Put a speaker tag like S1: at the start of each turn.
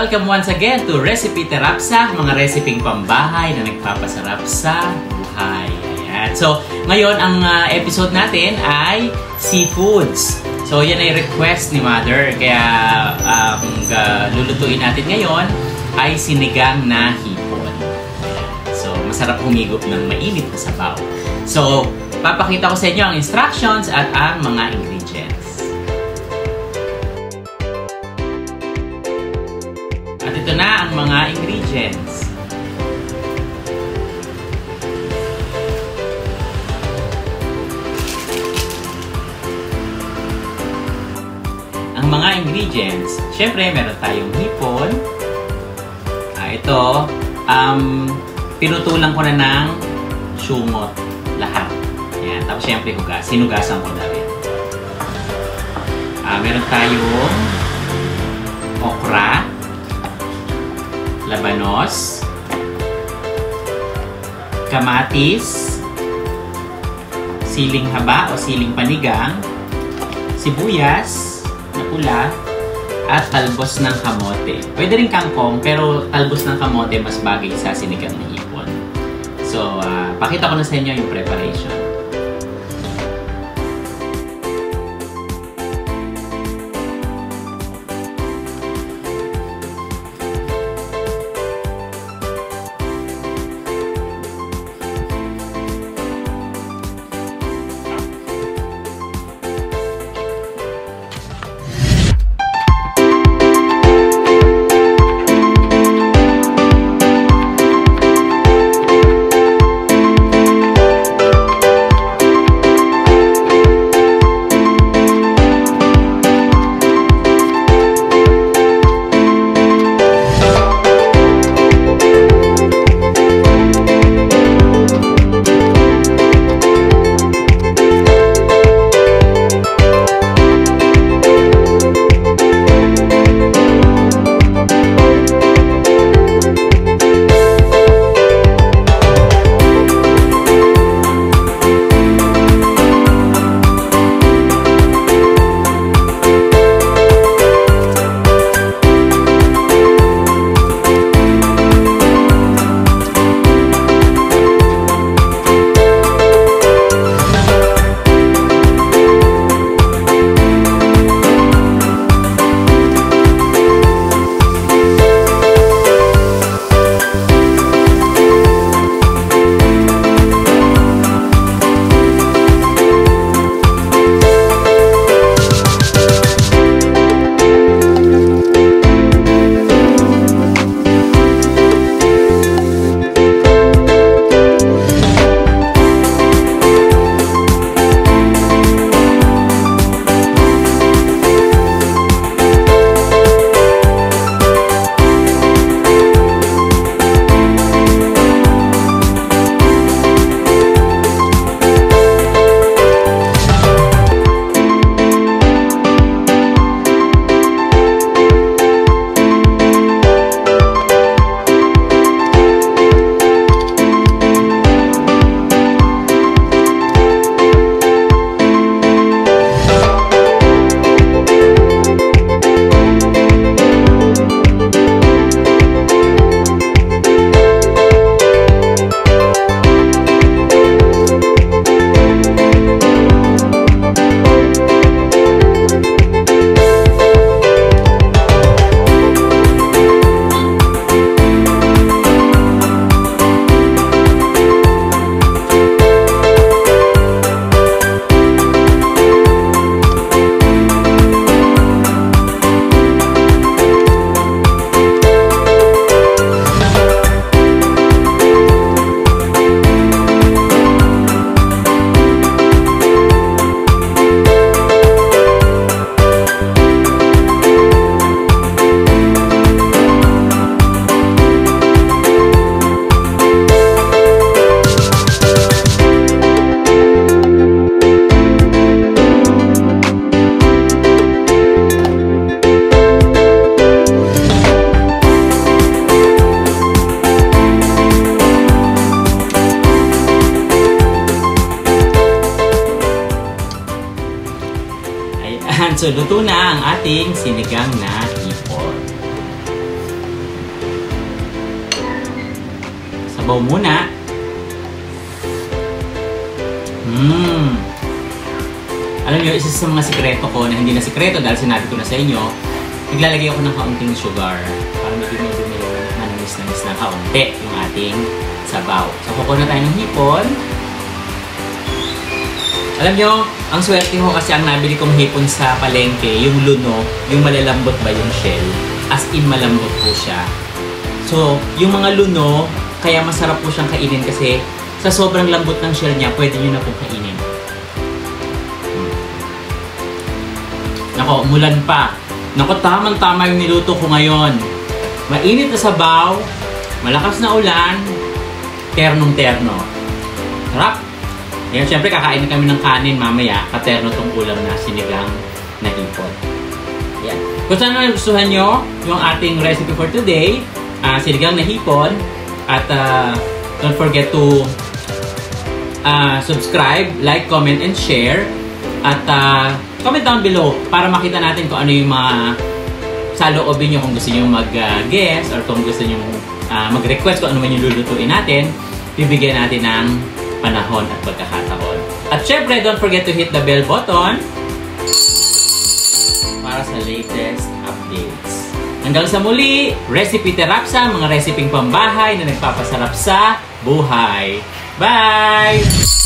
S1: Welcome once again to Recipe Terapsa, mga reseping pambahay na nagpapasarap sa buhay. Ayan. So, ngayon ang episode natin ay seafoods. So, yan ay request ni Mother. Kaya, lulutuin natin ngayon ay sinigang na hipon. So, masarap humigop ng mainit na sabaw. So, papakita ko sa inyo ang instructions at ang mga ingredients. At ito na ang mga ingredients. Ang mga ingredients, syempre meron tayong hipon. Ito, pinutulan ko na ng syungot lahat. Ayan, tapos syempre sinugasan ko na rin. Meron tayong okra, labanos, kamatis, siling haba o siling panigang, sibuyas na pula, at talbos ng kamote. Pwede rin kangkong, pero talbos ng kamote mas bagay sa sinigang na hipon. So, pakita ko na sa inyo yung preparation. So, luto na ang ating sinigang na hipon. sabaw muna. Alam nyo, isa sa mga sikreto ko na hindi na sikreto dahil sinabi ko na sa inyo, naglalagay ako ng kaunting sugar para medyo manamis-namis na kaunti yung ating sabaw. So, kukuha na tayo ng hipon. Alam nyo, ang swerte ko kasi ang nabili kong hipon sa palengke, yung luno, yung malalambot ba yung shell, as in malambot po siya. So, yung mga luno, kaya masarap po siyang kainin kasi sa sobrang lambot ng shell niya, pwede nyo na po kainin. Nako, umulan pa. Nako, tamang-tama yung niluto ko ngayon. Mainit na sabaw, malakas na ulan, ternong-terno. Sarap! Yan, syempre kakain kami ng kanin mamaya, katerno tong ulam na sinigang na hipon. Yan. Kung saan nagustuhan nyo yung ating recipe for today, sinigang na hipon, at don't forget to subscribe, like, comment, and share. At comment down below para makita natin kung ano yung mga saloobin nyo, kung gusto nyo mag-guess or kung gusto nyo mag-request kung ano man yung lulutuin natin. Bibigyan natin ng panahon at pagkakataon. At syempre, don't forget to hit the bell button para sa latest updates. Hanggang sa muli, Recipe Terapsa, mga reseping pambahay na nagpapasarap sa buhay. Bye!